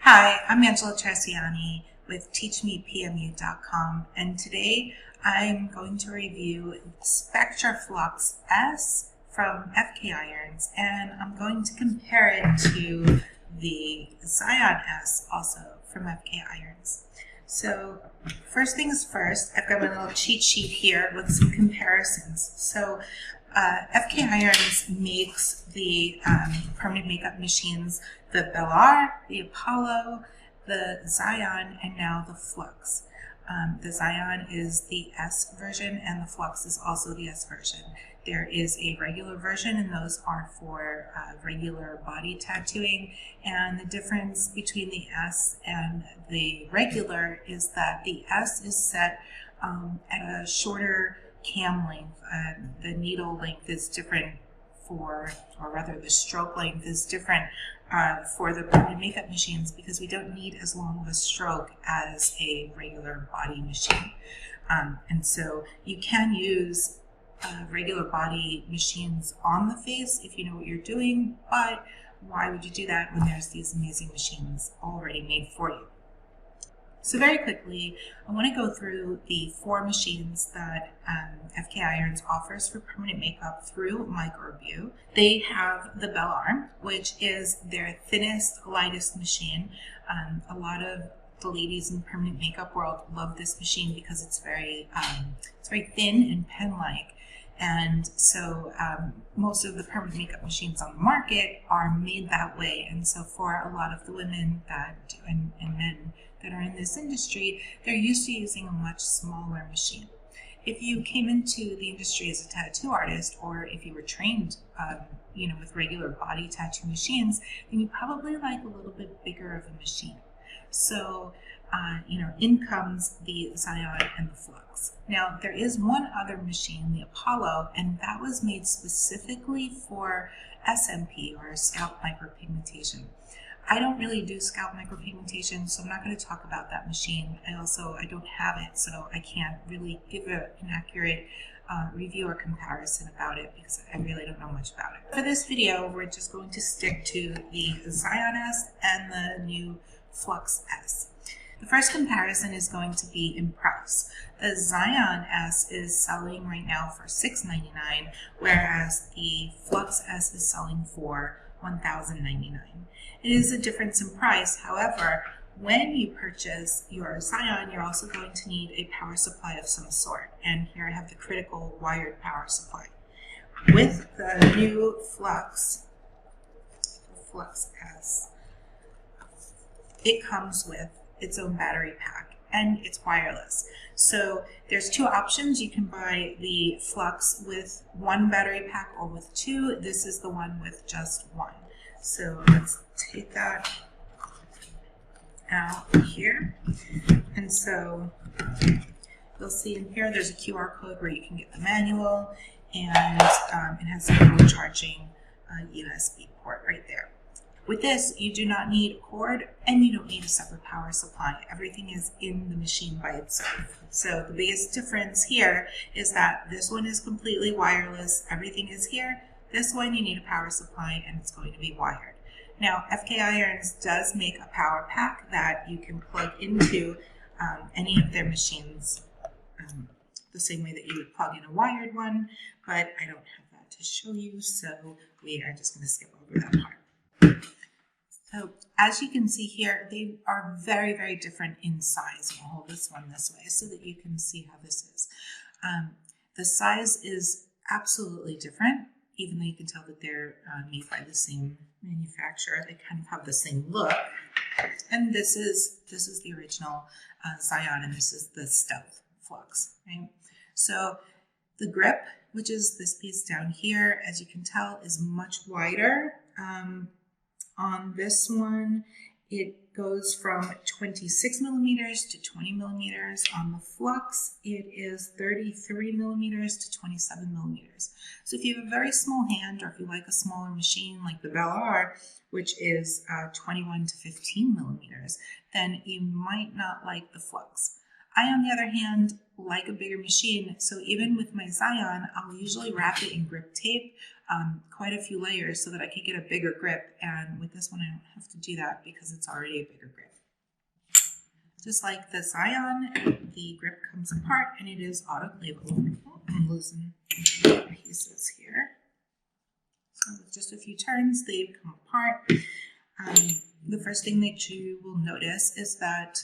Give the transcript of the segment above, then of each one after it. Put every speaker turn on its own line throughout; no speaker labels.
Hi, I'm Angela Terziani with teachmepmu.com, and today I'm going to review Spektra Flux-S from FK Irons, and I'm going to compare it to the Xion-S, also from FK Irons. So first things first, I've got my little cheat sheet here with some comparisons. So FK Irons makes the permanent makeup machines, the Belar, the Apollo, the Xion, and now the Flux. The Xion is the S version and the Flux is also the S version. There is a regular version, and those are for regular body tattooing. And the difference between the S and the regular is that the S is set at a shorter cam length. The needle length is different or rather the stroke length is different for the permanent makeup machines because we don't need as long of a stroke as a regular body machine. And so you can use regular body machines on the face if you know what you're doing, but why would you do that when there's these amazing machines already made for you? So very quickly, I want to go through the 4 machines that FK Irons offers for permanent makeup through Microbeau. They have the Belar, which is their thinnest, lightest machine. A lot of the ladies in the permanent makeup world love this machine because it's very thin and pen-like. And so most of the permanent makeup machines on the market are made that way. And so for a lot of the women that and men that are in this industry, they're used to using a much smaller machine. If you came into the industry as a tattoo artist, or if you were trained, with regular body tattoo machines, then you probably like a little bit bigger of a machine. So, in comes the Xion and the Flux. Now, there is one other machine, the Apollo, and that was made specifically for SMP, or scalp micropigmentation. I don't really do scalp micropigmentation, so I'm not going to talk about that machine. I don't have it, so I can't really give an accurate review or comparison about it because I really don't know much about it. For this video, we're just going to stick to the Xion-S and the new Flux-S. The first comparison is going to be in price. The Xion-S is selling right now for $6.99, whereas the Flux-S is selling for $1,099. It is a difference in price. However, when you purchase your Xion, you're also going to need a power supply of some sort. And here I have the critical wired power supply. With the new Flux-S, it comes with its own battery pack and it's wireless. So there's 2 options. You can buy the Flux with 1 battery pack or with 2. This is the one with just 1. So let's take that out here. And so you'll see in here there's a QR code where you can get the manual, and it has a cord charging USB port right there. With this, you do not need a cord and you don't need a separate power supply. Everything is in the machine by itself. So the biggest difference here is that this one is completely wireless. Everything is here. This one you need a power supply and it's going to be wired. Now, FK Irons does make a power pack that you can plug into any of their machines the same way that you would plug in a wired one, but I don't have that to show you, so we are just going to skip over that part. So as you can see here, they are very, very different in size. I'll hold this one this way so that you can see how this is. The size is absolutely different, even though you can tell that they're made by the same manufacturer. They kind of have the same look. And this is the original Xion, and this is the Stealth Flux, right? So the grip, which is this piece down here, as you can tell, is much wider. On this one, it goes from 26 millimeters to 20 millimeters. On the Flux, it is 33 millimeters to 27 millimeters. So if you have a very small hand, or if you like a smaller machine like the Belar, which is 21 to 15 millimeters, then you might not like the Flux. I, on the other hand, like a bigger machine, so even with my Xion, I'll usually wrap it in grip tape quite a few layers so that I could get a bigger grip. And with this one, I don't have to do that because it's already a bigger grip. Just like the Xion, the grip comes apart and it is autoclavable. I'm losing pieces here. So with just a few turns, they come apart. The first thing that you will notice is that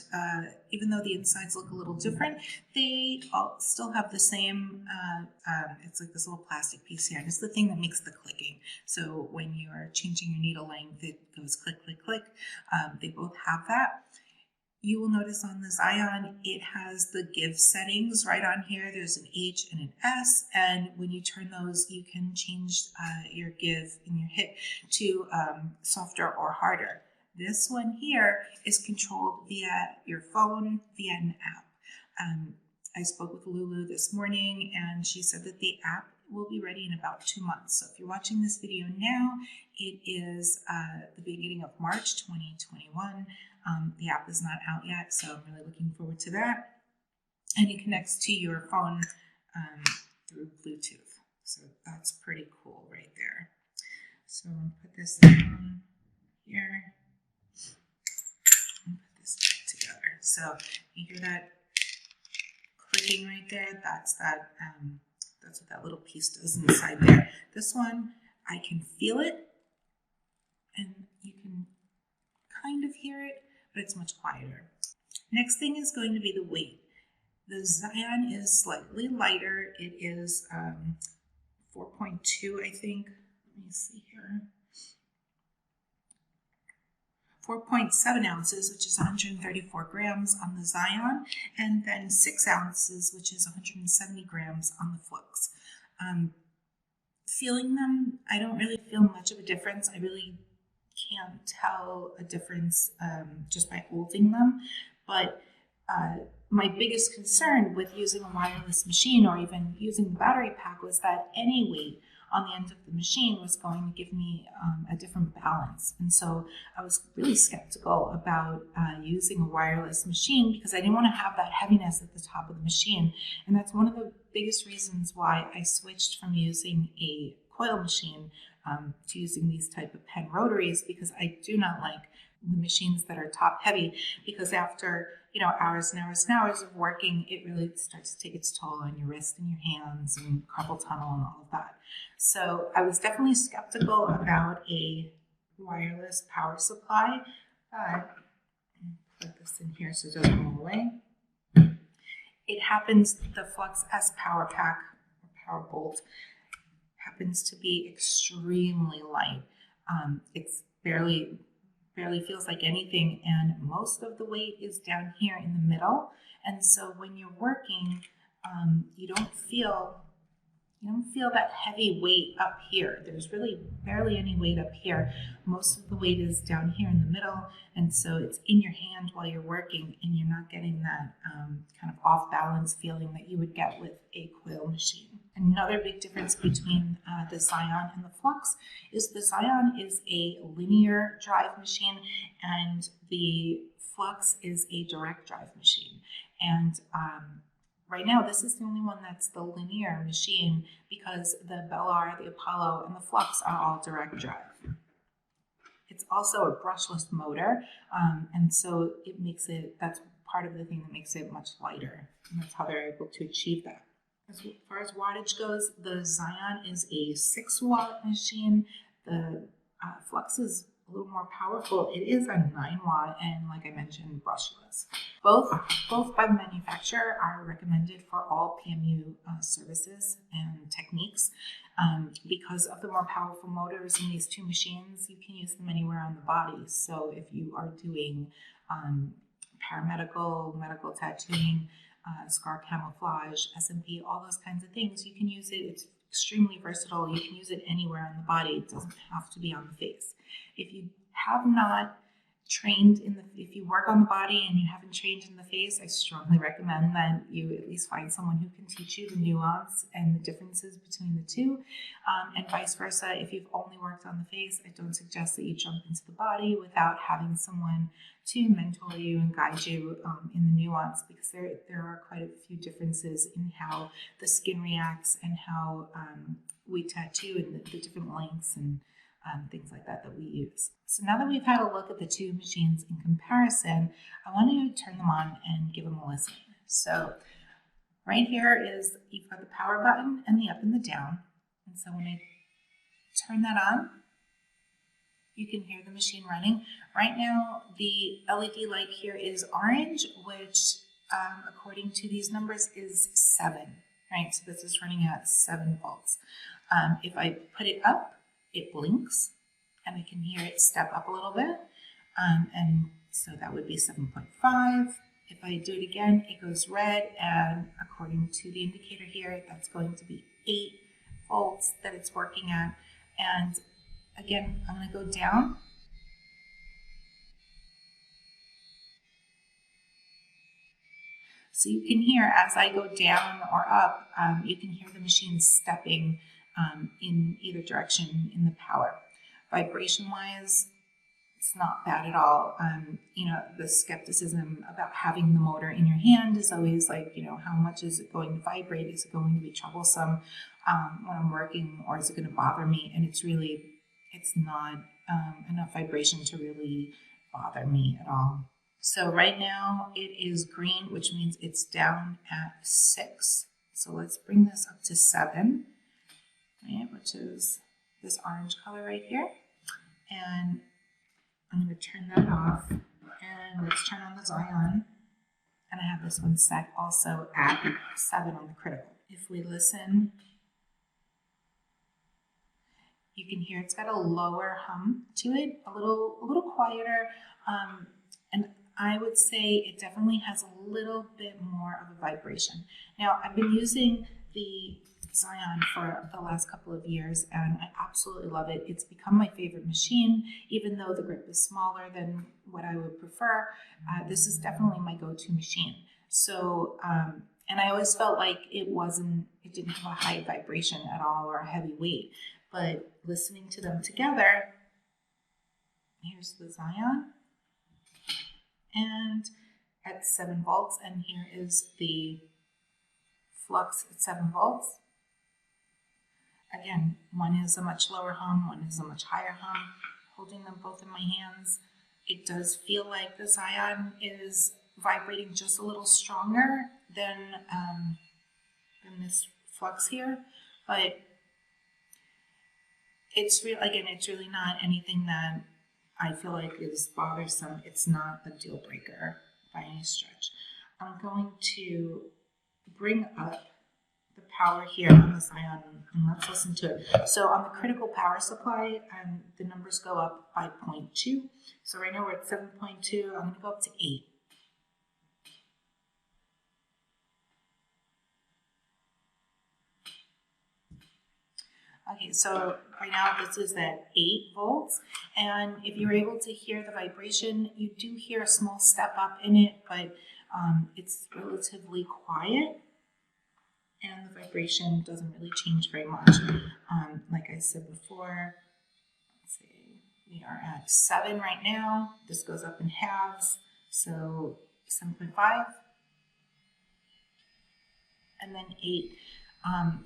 even though the insides look a little different, they all still have the same, it's like this little plastic piece here. And it's the thing that makes the clicking. So when you're changing your needle length, it goes click, click, click. They both have that. You will notice on the Xion, it has the give settings right on here. There's an H and an S, and when you turn those, you can change your give and your hit to softer or harder. This one here is controlled via your phone, via an app. I spoke with Lulu this morning, and she said that the app will be ready in about 2 months. So if you're watching this video now, it is the beginning of March 2021. The app is not out yet, so I'm really looking forward to that. And it connects to your phone through Bluetooth. So that's pretty cool right there. So I'll put this down here and put this back together. So you hear that clicking right there? That's what that little piece does inside there. This one, I can feel it, and you can kind of hear it, but it's much quieter. Next thing is going to be the weight. The Xion is slightly lighter. It is 4.2, I think. Let me see here. 4.7 ounces, which is 134 grams on the Xion, and then 6 ounces, which is 170 grams on the Flux. Feeling them, I don't really feel much of a difference. I really can't tell a difference just by holding them, but my biggest concern with using a wireless machine or even using the battery pack was that any weight on the end of the machine was going to give me a different balance. And so I was really skeptical about using a wireless machine because I didn't want to have that heaviness at the top of the machine. And that's one of the biggest reasons why I switched from using a coil machine to using these type of pen rotaries, because I do not like the machines that are top heavy, because after hours and hours and hours of working, it really starts to take its toll on your wrist and your hands and carpal tunnel and all of that. So I was definitely skeptical about a wireless power supply. Put this in here so it doesn't roll away. It happens, the Flux-S power pack or power bolt happens to be extremely light. It's barely feels like anything, and most of the weight is down here in the middle. And so when you're working, you don't feel that heavy weight up here. There's really barely any weight up here. Most of the weight is down here in the middle, and so it's in your hand while you're working, and you're not getting that kind of off balance feeling that you would get with a coil machine. Another big difference between the Xion and the Flux is the Xion is a linear drive machine, and the Flux is a direct drive machine. And right now, this is the only one that's the linear machine, because the Bellar, the Apollo, and the Flux are all direct drive. It's also a brushless motor, and so it makes it, that's part of the thing that makes it much lighter, and that's how they're able to achieve that. As far as wattage goes, the Xion is a 6-watt machine. The Flux is a little more powerful. It is a 9-watt, and like I mentioned, brushless. Both by the manufacturer are recommended for all PMU services and techniques. Because of the more powerful motors in these two machines, you can use them anywhere on the body. So if you are doing paramedical, medical tattooing, scar camouflage, SMP, all those kinds of things, you can use it. It's extremely versatile. You can use it anywhere on the body. It doesn't have to be on the face. If you have not trained if you work on the body and you haven't trained in the face, I strongly recommend that you at least find someone who can teach you the nuance and the differences between the two, and vice versa. If you've only worked on the face, I don't suggest that you jump into the body without having someone to mentor you and guide you in the nuance, because there are quite a few differences in how the skin reacts and how we tattoo and the different lengths and things like that we use. So now that we've had a look at the two machines in comparison, I want to turn them on and give them a listen. So right here is, you've got the power button and the up and the down. And so when I turn that on, you can hear the machine running. Right now, the LED light here is orange, which according to these numbers is 7, right? So this is running at 7 volts. If I put it up, it blinks, and I can hear it step up a little bit. And so that would be 7.5. If I do it again, it goes red, and according to the indicator here, that's going to be 8 volts that it's working at. And again, I'm going to go down. So you can hear as I go down or up, you can hear the machine stepping in either direction in the power. Vibration-wise, it's not bad at all. You know, the skepticism about having the motor in your hand is always like, you know, how much is it going to vibrate? Is it going to be troublesome when I'm working, or is it going to bother me? And it's not enough vibration to really bother me at all. So right now it is green, which means it's down at 6. So let's bring this up to 7, right, which is this orange color right here. And I'm going to turn that off, and let's turn on the Xion. And I have this one set also at 7 on the critical. If we listen, you can hear it's got a lower hum to it, a little quieter, and I would say it definitely has a little bit more of a vibration. Now, I've been using the Xion for the last couple of years, and I absolutely love it. It's become my favorite machine, even though the grip is smaller than what I would prefer. This is definitely my go-to machine. So, and I always felt like it didn't have a high vibration at all or a heavy weight. But listening to them together, here's the Xion, and at 7 volts, and here is the Flux at 7 volts. Again, one is a much lower hum, one is a much higher hum. Holding them both in my hands, it does feel like the Xion is vibrating just a little stronger than this Flux here, but it's really not anything that I feel like is bothersome. It's not a deal breaker by any stretch. I'm going to bring up the power here on the Xion, and let's listen to it. So on the critical power supply, the numbers go up by 0.2. So right now we're at 7.2. I'm going to go up to 8. Okay, so right now this is at 8 volts, and if you're able to hear the vibration, you do hear a small step up in it, but it's relatively quiet, and the vibration doesn't really change very much. Like I said before, let's see, we are at 7 right now. This goes up in halves, so 7.5, and then 8.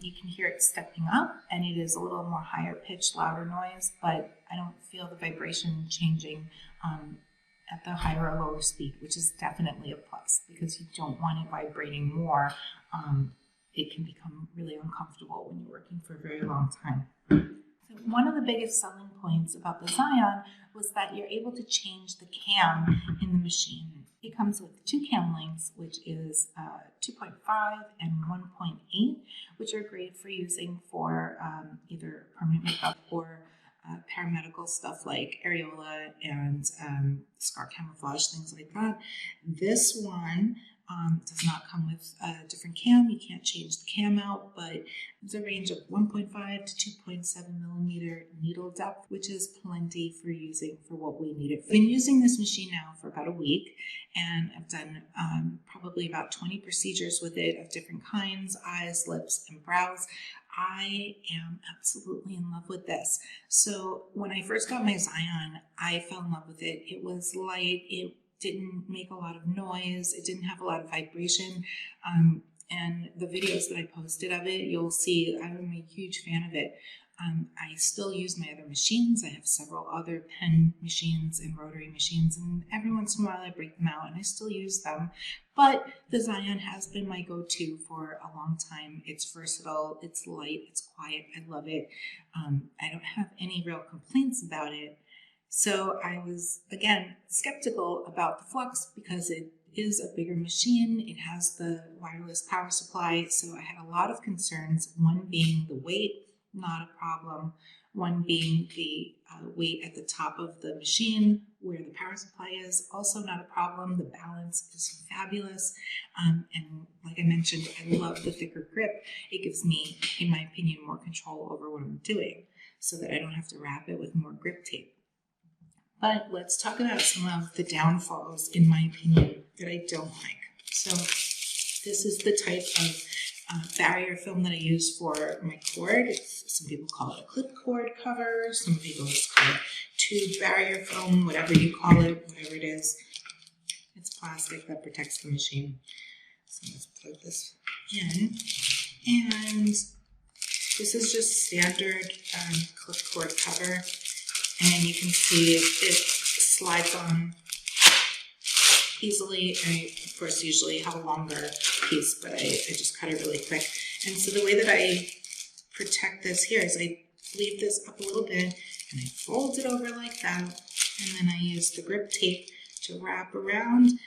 You can hear it stepping up, and it is a little more higher pitched, louder noise, but I don't feel the vibration changing at the higher or lower speed, which is definitely a plus because you don't want it vibrating more. It can become really uncomfortable when you're working for a very long time. So one of the biggest selling points about the Xion was that you're able to change the cam in the machine. It comes with 2 cam lengths, which is 2.5 and 1.8, which are great for using for either permanent makeup or paramedical stuff like areola and scar camouflage, things like that. This one does not come with a different cam. You can't change the cam out, but it's a range of 1.5 to 2.7 millimeter needle depth, which is plenty for using for what we need it for. I've been using this machine now for about a week, and I've done probably about 20 procedures with it of different kinds, eyes, lips, and brows. I am absolutely in love with this. So when I first got my Xion, I fell in love with it. It was light. It didn't make a lot of noise. It didn't have a lot of vibration. and the videos that I posted of it, you'll see I'm a huge fan of it. I still use my other machines. I have several other pen machines and rotary machines, and every once in a while I break them out and I still use them. But the Xion has been my go-to for a long time. It's versatile, it's light, it's quiet, I love it. I don't have any real complaints about it. So I was, again, skeptical about the Flux because it is a bigger machine. It has the wireless power supply, so I had a lot of concerns, one being the weight, not a problem. One being the weight at the top of the machine where the power supply is, also not a problem. The balance is fabulous. And like I mentioned, I love the thicker grip. It gives me, in my opinion, more control over what I'm doing so that I don't have to wrap it with more grip tape. But let's talk about some of the downfalls, in my opinion, that I don't like. So this is the type of barrier film that I use for my cord. Some people call it a clip cord cover. Some people just call it tube barrier film, whatever you call it, whatever it is. It's plastic that protects the machine. So let's plug this in. And this is just standard clip cord cover. And you can see it slides on easily. I, of course, usually have a longer piece, but I just cut it really quick. And so the way that I protect this here is I leave this up a little bit and I fold it over like that, and then I use the grip tape to wrap around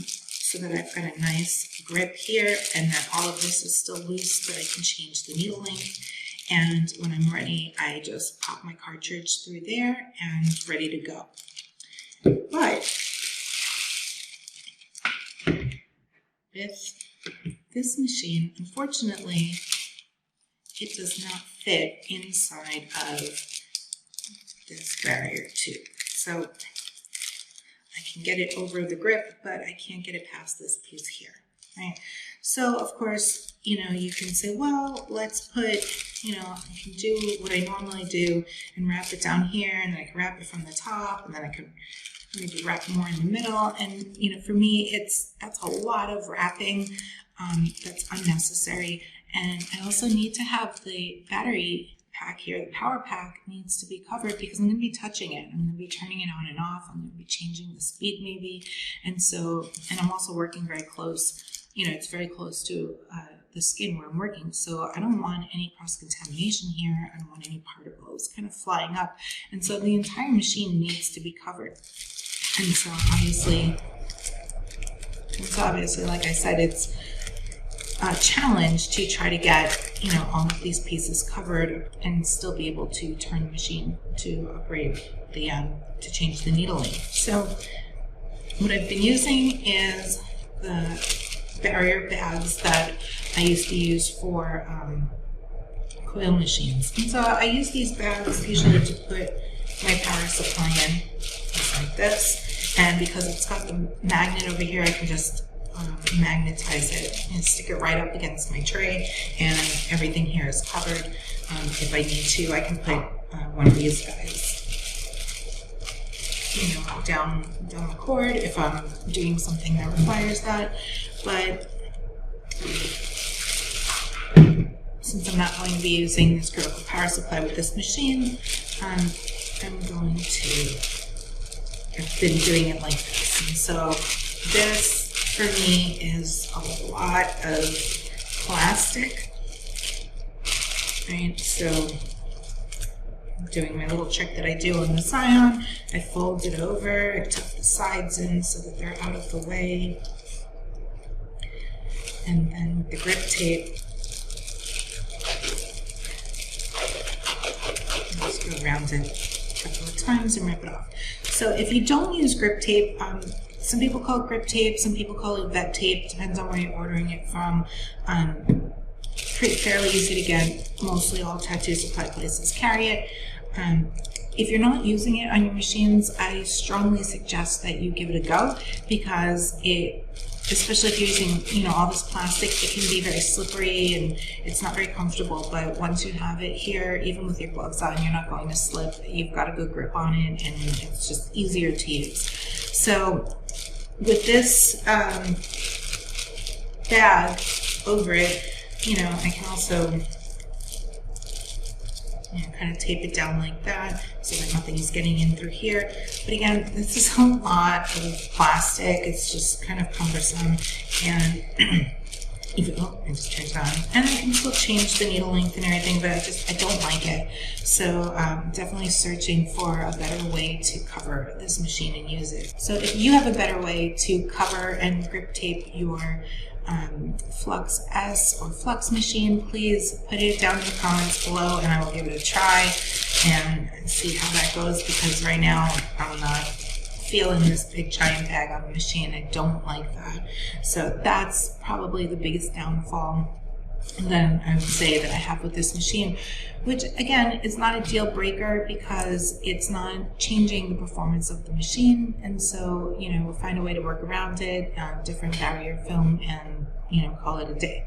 so that I've got a nice grip here and that all of this is still loose, but I can change the needle length. And when I'm ready, I just pop my cartridge through there and it's ready to go. But with this machine, unfortunately, it does not fit inside of this barrier tube. So I can get it over the grip, but I can't get it past this piece here, right? So of course, you know, you can say, well, let's put, you know, I can do what I normally do and wrap it down here, and then I can wrap it from the top, and then I can maybe wrap more in the middle. And, you know, for me, that's a lot of wrapping that's unnecessary. And I also need to have the battery pack here, the power pack needs to be covered because I'm going to be touching it. I'm going to be turning it on and off. I'm going to be changing the speed maybe. And so, and I'm also working very close, you know, it's very close to the skin where I'm working. So I don't want any cross-contamination here. I don't want any particles kind of flying up. And so the entire machine needs to be covered. And so obviously, like I said, it's a challenge to try to get, you know, all of these pieces covered and still be able to turn the machine to operate the, to change the needle length. So what I've been using is the barrier bags that I used to use for coil machines. And so I use these bags usually to put my power supply in, just like this. And because it's got the magnet over here, I can just magnetize it and stick it right up against my tray, and everything here is covered. If I need to, I can put one of these guys, you know, down the cord if I'm doing something that requires that. But since I'm not going to be using this critical power supply with this machine, I'm going to, I've been doing it like this. And so this for me is a lot of plastic, right? So I'm doing my little trick that I do on the Xion. I fold it over, I tuck the sides in so that they're out of the way. And then with the grip tape, just go around it a couple of times and rip it off. So if you don't use grip tape, some people call it grip tape, some people call it vet tape, depends on where you're ordering it from. Fairly easy to get, mostly all tattoo supply places carry it. If you're not using it on your machines, I strongly suggest that you give it a go, because it, especially if you're using, you know, all this plastic, it can be very slippery and it's not very comfortable. But once you have it here, even with your gloves on, you're not going to slip. You've got a good grip on it, and it's just easier to use. So with this bag, over it, I can also kind of tape it down like that so that nothing is getting in through here. But again, this is a lot of plastic. It's just kind of cumbersome, and even I just turned it on, and I can still change the needle length and everything, but I don't like it. So definitely searching for a better way to cover this machine and use it. So if you have a better way to cover and grip tape your Flux-S or Flux machine, please put it down in the comments below and I will give it a try and see how that goes, because right now I'm not feeling this big giant bag on the machine. I don't like that. So that's probably the biggest downfall then I would say that I have with this machine, which again is not a deal breaker because it's not changing the performance of the machine, and so we'll find a way to work around it, different barrier film, and call it a day.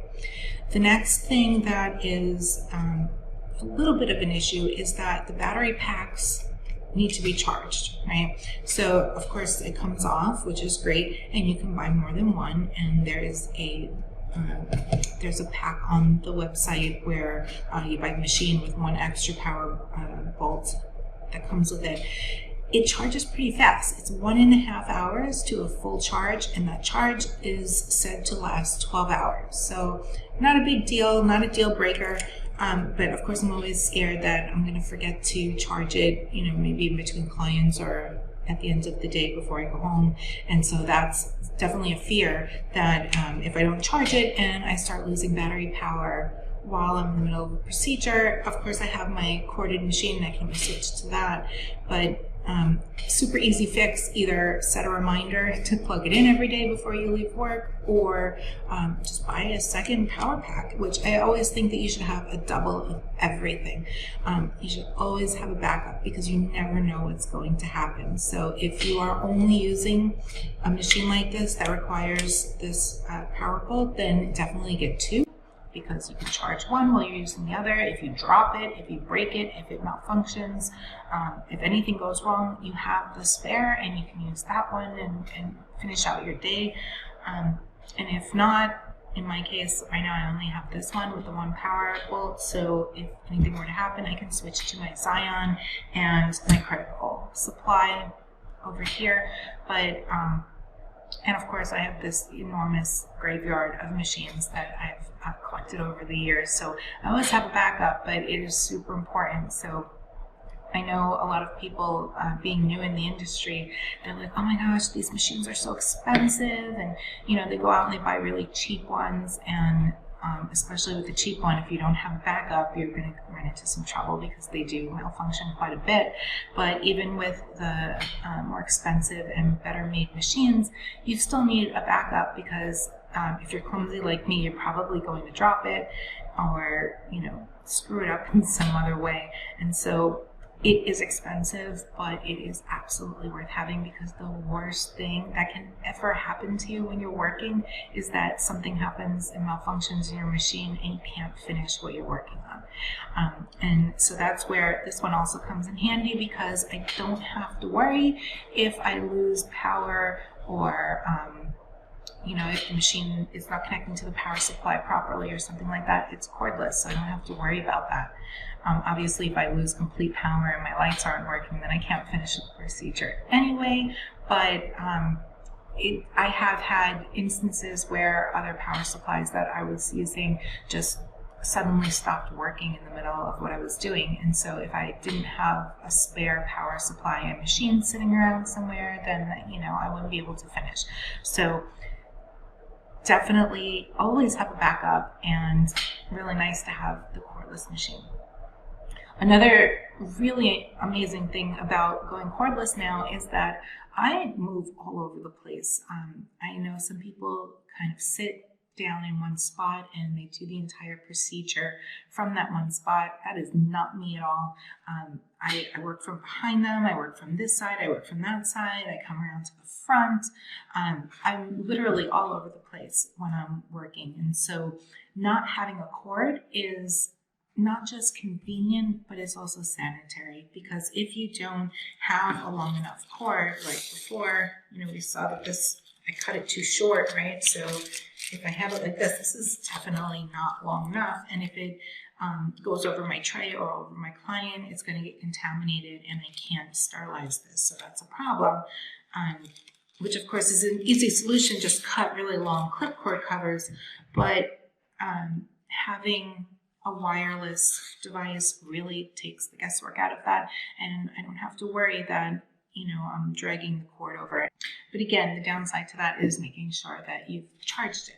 The next thing that is a little bit of an issue is that the battery packs need to be charged, right? So of course it comes off, which is great, and you can buy more than one, and there's a pack on the website where you buy the machine with one extra power bolt that comes with it. It charges pretty fast. It's 1.5 hours to a full charge, and that charge is said to last 12 hours. So not a big deal, not a deal breaker. But of course I'm always scared that I'm going to forget to charge it, maybe in between clients or at the end of the day before I go home. And so that's definitely a fear that if I don't charge it and I start losing battery power while I'm in the middle of a procedure. Of course I have my corded machine, I can switch to that, but super easy fix. Either set a reminder to plug it in every day before you leave work, or just buy a second power pack, which I always think that you should have a double of everything. You should always have a backup because you never know what's going to happen. So if you are only using a machine like this that requires this power bolt, then definitely get two, because you can charge one while you're using the other. If you drop it, if you break it, if it malfunctions, if anything goes wrong, you have the spare and you can use that one and finish out your day. And if not, in my case, right now I only have this one with the one power bolt, so if anything were to happen, I can switch to my Xion and my critical supply over here. But and of course I have this enormous graveyard of machines that I've collected over the years, so I always have a backup, but it is super important. So I know a lot of people being new in the industry, they're like, oh my gosh, these machines are so expensive, and they go out and they buy really cheap ones, and especially with the cheap one, if you don't have a backup, you're going to run into some trouble because they do malfunction quite a bit. But even with the more expensive and better made machines, you still need a backup, because if you're clumsy like me, you're probably going to drop it or screw it up in some other way. And so it is expensive, but it is absolutely worth having, because the worst thing that can ever happen to you when you're working is that something happens and malfunctions in your machine and you can't finish what you're working on. And so that's where this one also comes in handy, because I don't have to worry if I lose power or if the machine is not connecting to the power supply properly or something like that. It's cordless, so I don't have to worry about that. Obviously, if I lose complete power and my lights aren't working, then I can't finish the procedure anyway. But I have had instances where other power supplies that I was using just suddenly stopped working in the middle of what I was doing. And so if I didn't have a spare power supply and machine sitting around somewhere, then I wouldn't be able to finish. So definitely always have a backup, and really nice to have the cordless machine. Another really amazing thing about going cordless now is that I move all over the place. I know some people kind of sit down in one spot and they do the entire procedure from that one spot. That is not me at all. I work from behind them, I work from this side, I work from that side, I come around to the front. I'm literally all over the place when I'm working. And so not having a cord is not just convenient, but it's also sanitary, because if you don't have a long enough cord, like before, we saw that I cut it too short, right? So if I have it like this is definitely not long enough, and if it goes over my tray or over my client, it's going to get contaminated and I can't sterilize this, so that's a problem. Which of course is an easy solution, just cut really long clip cord covers, but having a wireless device really takes the guesswork out of that, and I don't have to worry that, you know, I'm dragging the cord over it. But again, the downside to that is making sure that you've charged it.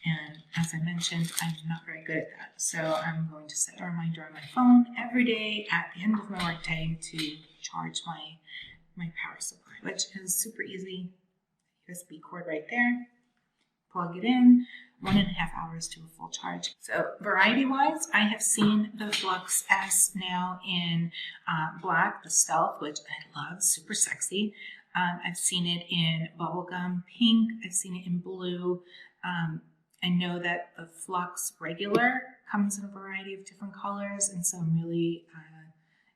And as I mentioned, I'm not very good at that. So I'm going to set a reminder on my phone every day at the end of my workday to charge my power supply, which is super easy. USB cord right there. Plug it in, 1.5 hours to a full charge. So variety-wise, I have seen the Flux-S now in black, the Stealth, which I love, super sexy. I've seen it in bubblegum pink. I've seen it in blue. I know that the Flux regular comes in a variety of different colors, and so I'm really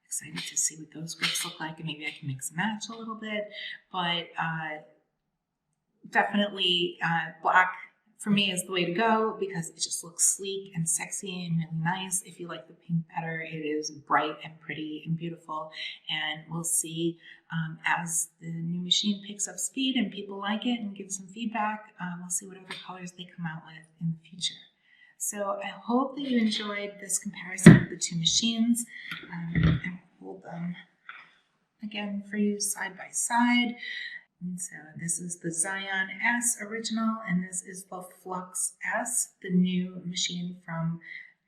excited to see what those grips look like, and maybe I can mix and match a little bit, but definitely black for me is the way to go because it just looks sleek and sexy and really nice. If you like the pink better, it is bright and pretty and beautiful, and we'll see as the new machine picks up speed and people like it and give some feedback, we'll see what other colors they come out with in the future. So I hope that you enjoyed this comparison of the two machines. And hold them again for you side by side. And so this is the Xion-S original, and this is the Flux-S, the new machine from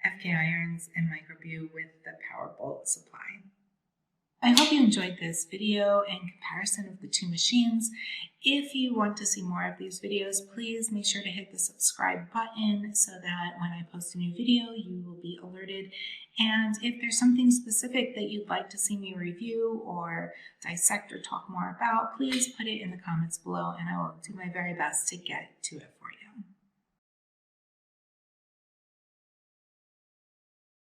FK Irons and Microbeau with the power bolt supply. I hope you enjoyed this video and comparison of the two machines. If you want to see more of these videos, please make sure to hit the subscribe button so that when I post a new video, you will be alerted. And if there's something specific that you'd like to see me review or dissect or talk more about, please put it in the comments below and I will do my very best to get to it.